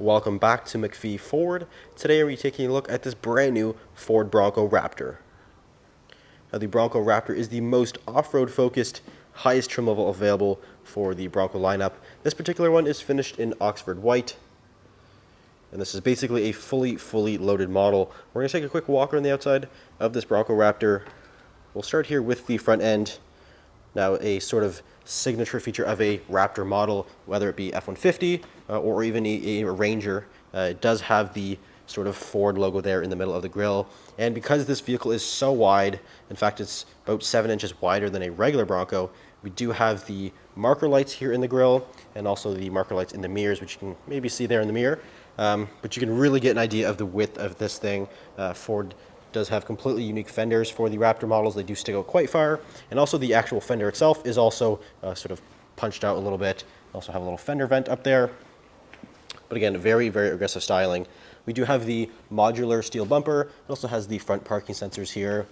Welcome back to McPhee Ford. Today we're taking a look at this brand new Ford Bronco Raptor. Now, the Bronco Raptor is the most off-road focused, highest trim level available for the Bronco lineup. This particular one is finished in Oxford white, and this is basically a fully loaded model. We're going to take a quick walk around the outside of this Bronco Raptor. We'll start here with the front end. Now, a sort of signature feature of a Raptor model, whether it be F-150 or even a Ranger, it does have the sort of Ford logo there in the middle of the grille. And because this vehicle is so wide, in fact it's about 7 inches wider than a regular Bronco, we do have the marker lights here in the grille and also the marker lights in the mirrors, which you can maybe see there in the mirror. But you can really get an idea of the width of this thing. Ford does have completely unique fenders for the Raptor models. They do stick out quite far, and also the actual fender itself is also sort of punched out a little bit. Also have a little fender vent up there, but again, very aggressive styling. We do have the modular steel bumper. It also has the front parking sensors here,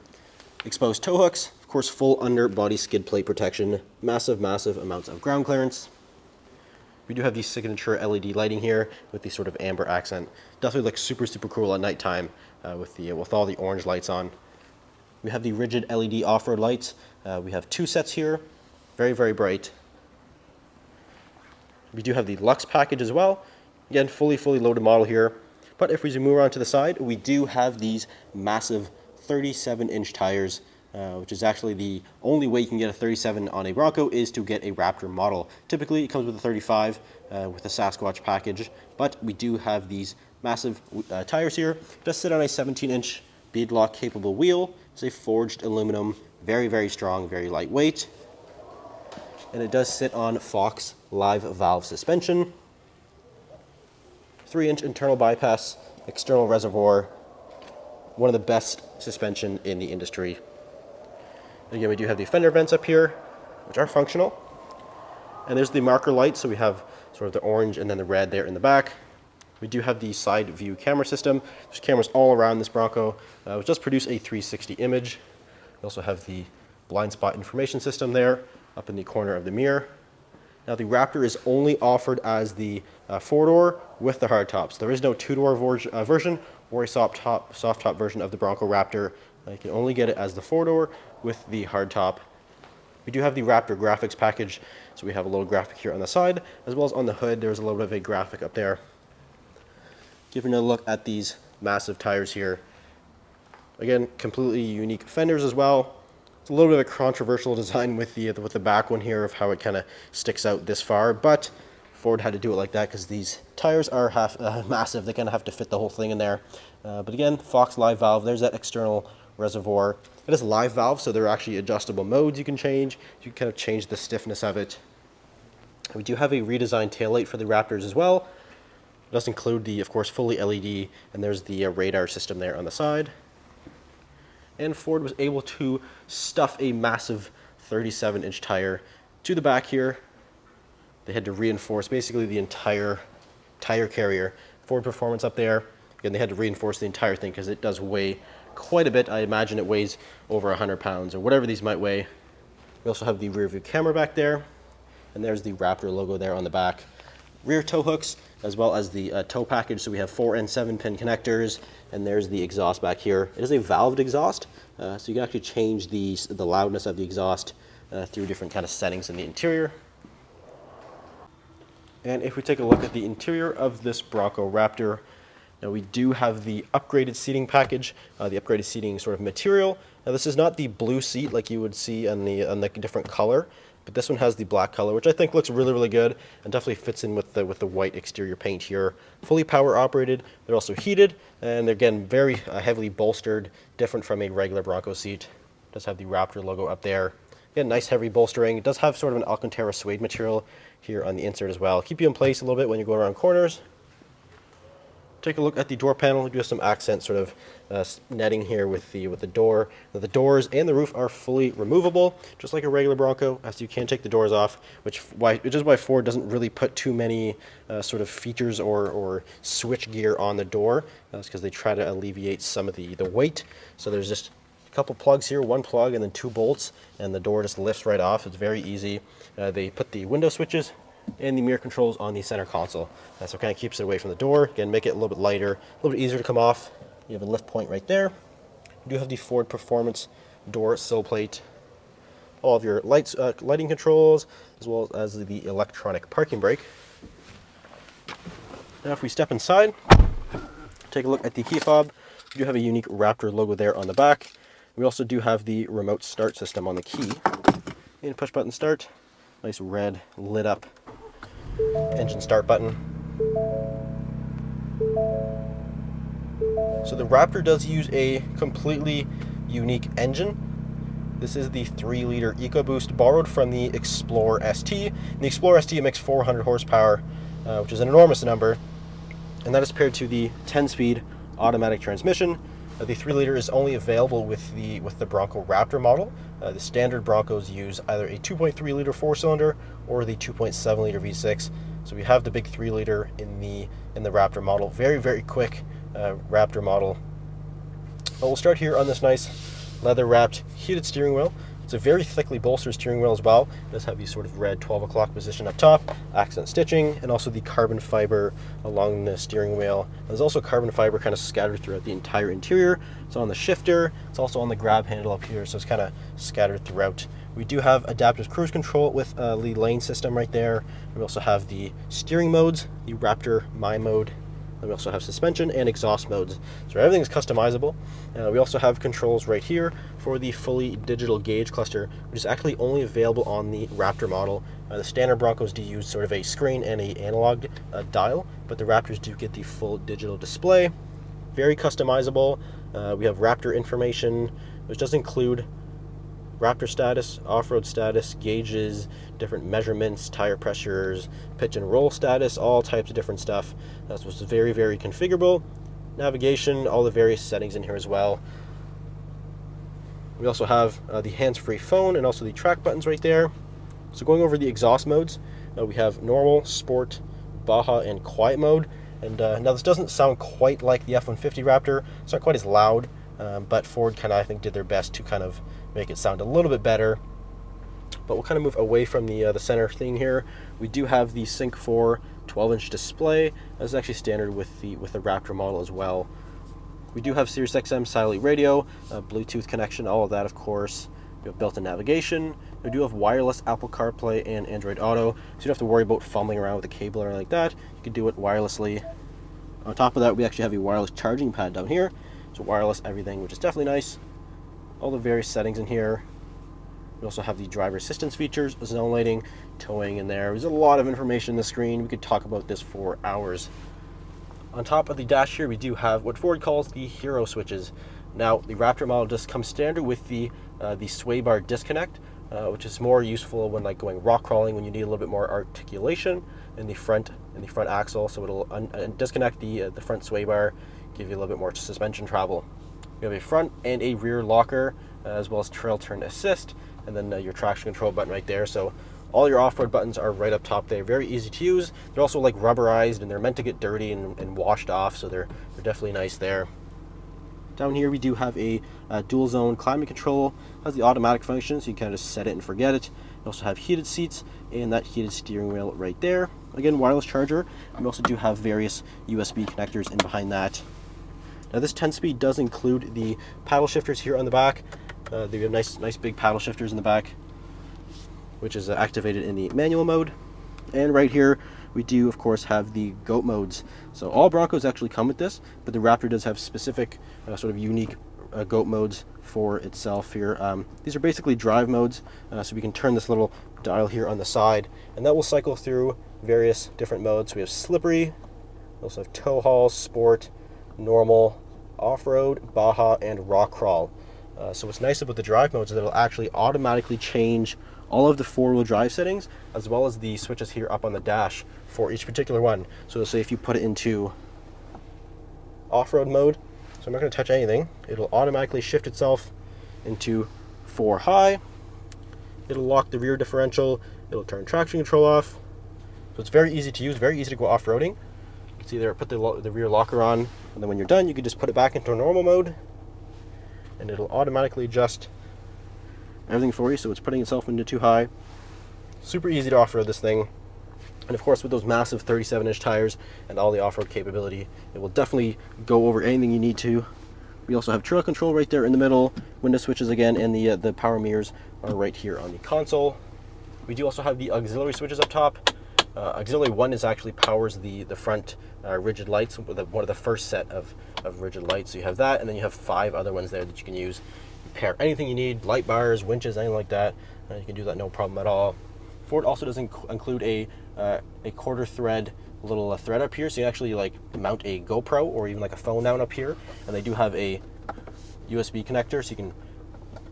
exposed tow hooks, of course full underbody skid plate protection, massive amounts of ground clearance. We do have the signature LED lighting here with the sort of amber accent. Definitely looks super cool at nighttime with all the orange lights on. We have the rigid LED off-road lights. We have 2 sets here, very bright. We do have the Luxe package as well. Again, fully loaded model here. But if we zoom around to the side, we do have these massive 37-inch tires, which is actually the only way you can get a 37 on a Bronco is to get a Raptor model. Typically, it comes with a 35 with a Sasquatch package, but we do have these massive tires here. It does sit on a 17-inch Beadlock capable wheel. It's a forged aluminum, very strong, very lightweight. And it does sit on Fox live valve suspension. 3-inch internal bypass, external reservoir. One of the best suspension in the industry. Again, we do have the fender vents up here, which are functional. And there's the marker light, so we have sort of the orange and then the red there in the back. We do have the side view camera system. There's cameras all around this Bronco, which does produce a 360 image. We also have the blind spot information system there up in the corner of the mirror. Now, the Raptor is only offered as the 4-door with the hardtops. There is no 2-door version or a soft top version of the Bronco Raptor. You can only get it as the 4-door with the hardtop. We do have the Raptor graphics package, so we have a little graphic here on the side, as well as on the hood. There's a little bit of a graphic up there. Giving a look at these massive tires here. Again, completely unique fenders as well. It's a little bit of a controversial design with the back one here of how it kind of sticks out this far, but Ford had to do it like that because these tires are massive. They kind of have to fit the whole thing in there. But again, Fox live valve. There's that external reservoir. It is live valve, so there are actually adjustable modes you can change. You can kind of change the stiffness of it. We do have a redesigned taillight for the Raptors as well. It does include the, of course, fully LED, and there's the radar system there on the side. And Ford was able to stuff a massive 37-inch tire to the back here. They had to reinforce basically the entire tire carrier. Ford Performance up there. Again, they had to reinforce the entire thing because it does weigh quite a bit. I imagine it weighs over 100 pounds or whatever these might weigh. We also have the rear view camera back there, and there's the Raptor logo there on the back. Rear tow hooks, as well as the tow package. So we have 4 and 7 pin connectors, and there's the exhaust back here. It is a valved exhaust, so you can actually change the loudness of the exhaust through different kind of settings in the interior. And if we take a look at the interior of this Bronco Raptor, now we do have the upgraded seating package, the upgraded seating sort of material. Now this is not the blue seat like you would see on the different color, but this one has the black color, which I think looks really good and definitely fits in with the white exterior paint here. Fully power operated. They're also heated, and again, very heavily bolstered, different from a regular Bronco seat. It does have the Raptor logo up there. Again, nice heavy bolstering. It does have sort of an Alcantara suede material here on the insert as well. Keep you in place a little bit when you go around corners. Take a look at the door panel. We do have some accent sort of netting here with the door. Now, the doors and the roof are fully removable, just like a regular Bronco, so you can take the doors off, which is why Ford doesn't really put too many sort of features or switch gear on the door. That's because they try to alleviate some of the weight. So there's just a couple plugs here, 1 plug and then 2 bolts, and the door just lifts right off. It's very easy. They put the window switches and the mirror controls on the center console. So it kind of keeps it away from the door. Again, make it a little bit lighter, a little bit easier to come off. You have a lift point right there. You do have the Ford Performance door sill plate. All of your lights, lighting controls, as well as the electronic parking brake. Now if we step inside, take a look at the key fob. We do have a unique Raptor logo there on the back. We also do have the remote start system on the key. And push button start. Nice red lit up engine start button. So the Raptor does use a completely unique engine. This is the 3-liter EcoBoost borrowed from the Explorer ST. And the Explorer ST makes 400 horsepower, which is an enormous number. And that is paired to the 10-speed automatic transmission. The 3-liter is only available with the Bronco Raptor model. The standard Broncos use either a 2.3-liter 4-cylinder or the 2.7-liter V6. So we have the big 3-liter in the Raptor model. Very, very quick Raptor model. But we'll start here on this nice leather-wrapped heated steering wheel. It's a very thickly bolstered steering wheel as well. It does have the sort of red 12 o'clock position up top, accent stitching, and also the carbon fiber along the steering wheel. There's also carbon fiber kind of scattered throughout the entire interior. It's on the shifter, it's also on the grab handle up here, so it's kind of scattered throughout. We do have adaptive cruise control with the lane system right there. We also have the steering modes, the Raptor My Mode. And we also have suspension and exhaust modes. So everything is customizable. We also have controls right here for the fully digital gauge cluster, which is actually only available on the Raptor model. The standard Broncos do use sort of a screen and an analog dial, but the Raptors do get the full digital display. Very customizable. We have Raptor information, which does include Raptor status, off-road status, gauges, different measurements, tire pressures, pitch and roll status, all types of different stuff. So it's very, very configurable. Navigation, all the various settings in here as well. We also have the hands-free phone and also the track buttons right there. So going over the exhaust modes, we have normal, sport, Baja, and quiet mode. And now this doesn't sound quite like the F-150 Raptor. It's not quite as loud, but Ford kind of, I think, did their best to kind of make it sound a little bit better. But we'll kind of move away from the center thing here. We do have the Sync 4 12-inch display. That's actually standard with the Raptor model as well. We do have Sirius XM satellite radio, Bluetooth connection, all of that, of course. We have built-in navigation. We do have wireless Apple CarPlay and Android Auto, so you don't have to worry about fumbling around with a cable or anything like that. You can do it wirelessly. On top of that, we actually have a wireless charging pad down here. So wireless everything, which is definitely nice. All the various settings in here. We also have the driver assistance features, zone lighting, towing in there. There's a lot of information on the screen. We could talk about this for hours. On top of the dash here, we do have what Ford calls the hero switches. Now, the Raptor model does come standard with the sway bar disconnect, which is more useful when like going rock crawling, when you need a little bit more articulation in the front axle. So it'll disconnect the front sway bar, give you a little bit more suspension travel. We have a front and a rear locker, as well as trail turn assist, and then your traction control button right there. So all your off-road buttons are right up top there. Very easy to use. They're also like rubberized, and they're meant to get dirty and washed off, so they're definitely nice there. Down here we do have a dual zone climate control. It has the automatic function, so you can kind of just set it and forget it. We also have heated seats and that heated steering wheel right there. Again, wireless charger. We also do have various USB connectors in behind that. Now this 10-speed does include the paddle shifters here on the back. They have nice big paddle shifters in the back, which is activated in the manual mode. And right here we do of course have the GOAT modes. So all Broncos actually come with this, but the Raptor does have specific sort of unique GOAT modes for itself here. These are basically drive modes, so we can turn this little dial here on the side, and that will cycle through various different modes. So we have slippery, we also have tow haul, sport, normal, off-road, Baja, and rock crawl. So what's nice about the drive modes is that it'll actually automatically change all of the four-wheel drive settings, as well as the switches here up on the dash for each particular one. So say if you put it into off-road mode, so I'm not going to touch anything, it'll automatically shift itself into 4 high. It'll lock the rear differential, it'll turn traction control off. So it's very easy to use, very easy to go off-roading. You can see there, put the rear locker on, and then when you're done, you can just put it back into normal mode, and it'll automatically adjust everything for you, so it's putting itself into 2 high. Super easy to off-road this thing. And of course, with those massive 37-inch tires and all the off-road capability, it will definitely go over anything you need to. We also have trail control right there in the middle, window switches again, and the power mirrors are right here on the console. We do also have the auxiliary switches up top. Auxiliary 1 is actually powers the front rigid lights, one of the first set of rigid lights. So you have that, and then you have 5 other ones there that you can use. You pair anything you need, light bars, winches, anything like that. You can do that no problem at all. Ford also does include a quarter thread little thread up here, so you actually like mount a GoPro or even like a phone down up here, and they do have a USB connector, so you can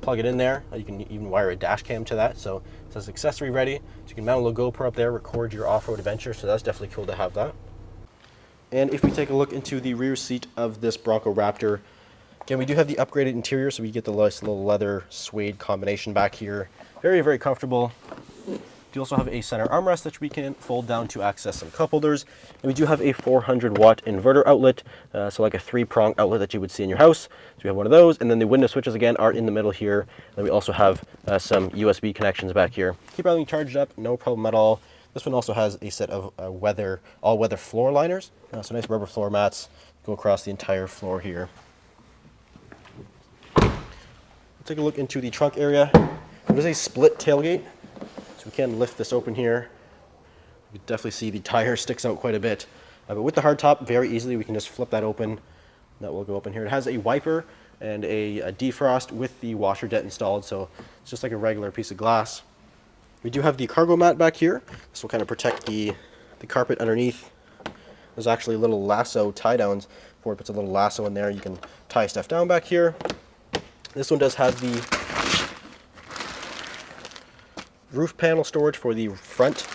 plug it in there. You can even wire a dash cam to that, so it says accessory ready, so you can mount a little GoPro up there, record your off-road adventure, so that's definitely cool to have that. And if we take a look into the rear seat of this Bronco Raptor, again, we do have the upgraded interior, so we get the nice little leather suede combination back here. Very, very comfortable. We also have a center armrest that we can fold down to access some cup holders. And we do have a 400-watt inverter outlet, so like a 3-prong outlet that you would see in your house. So we have one of those, and then the window switches again are in the middle here. And we also have some USB connections back here. Keep everything charged up, no problem at all. This one also has a set of all-weather floor liners, so nice rubber floor mats go across the entire floor here. We'll take a look into the trunk area. There's a split tailgate. So we can lift this open here. You can definitely see the tire sticks out quite a bit. But with the hardtop, very easily, we can just flip that open. That will go open here. It has a wiper and a defrost with the washer jet installed, so it's just like a regular piece of glass. We do have the cargo mat back here. This will kind of protect the carpet underneath. There's actually little lasso tie downs. Ford puts a little lasso in there. You can tie stuff down back here. This one does have the roof panel storage for the front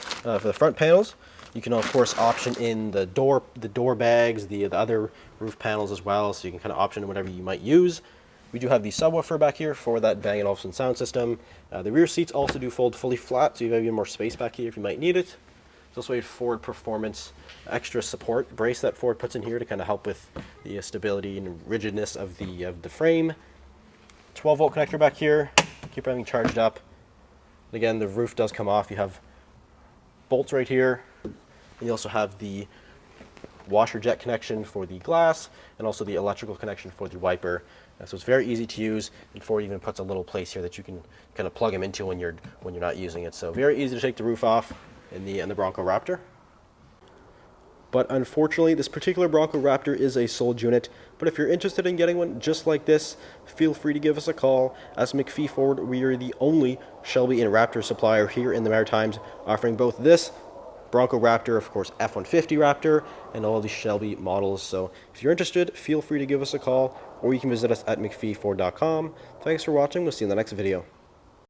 panels. You can of course option in the door bags, the other roof panels as well, so you can kind of option whatever you might use. We do have the subwoofer back here for that Bang & Olufsen sound system. The rear seats also do fold fully flat, so you have even more space back here if you might need it. There's also a Ford Performance extra support brace that Ford puts in here to kind of help with the stability and rigidness of the frame. 12-volt connector back here, keep everything charged up. Again, the roof does come off. You have bolts right here. And you also have the washer jet connection for the glass and also the electrical connection for the wiper. So it's very easy to use, and Ford even puts a little place here that you can kind of plug them into when you're not using it. So very easy to take the roof off in the Bronco Raptor. But unfortunately, this particular Bronco Raptor is a sold unit. But if you're interested in getting one just like this, feel free to give us a call. As McPhee Ford, we are the only Shelby and Raptor supplier here in the Maritimes, offering both this Bronco Raptor, of course, F-150 Raptor, and all the Shelby models. So if you're interested, feel free to give us a call, or you can visit us at mcpheeford.com. Thanks for watching. We'll see you in the next video.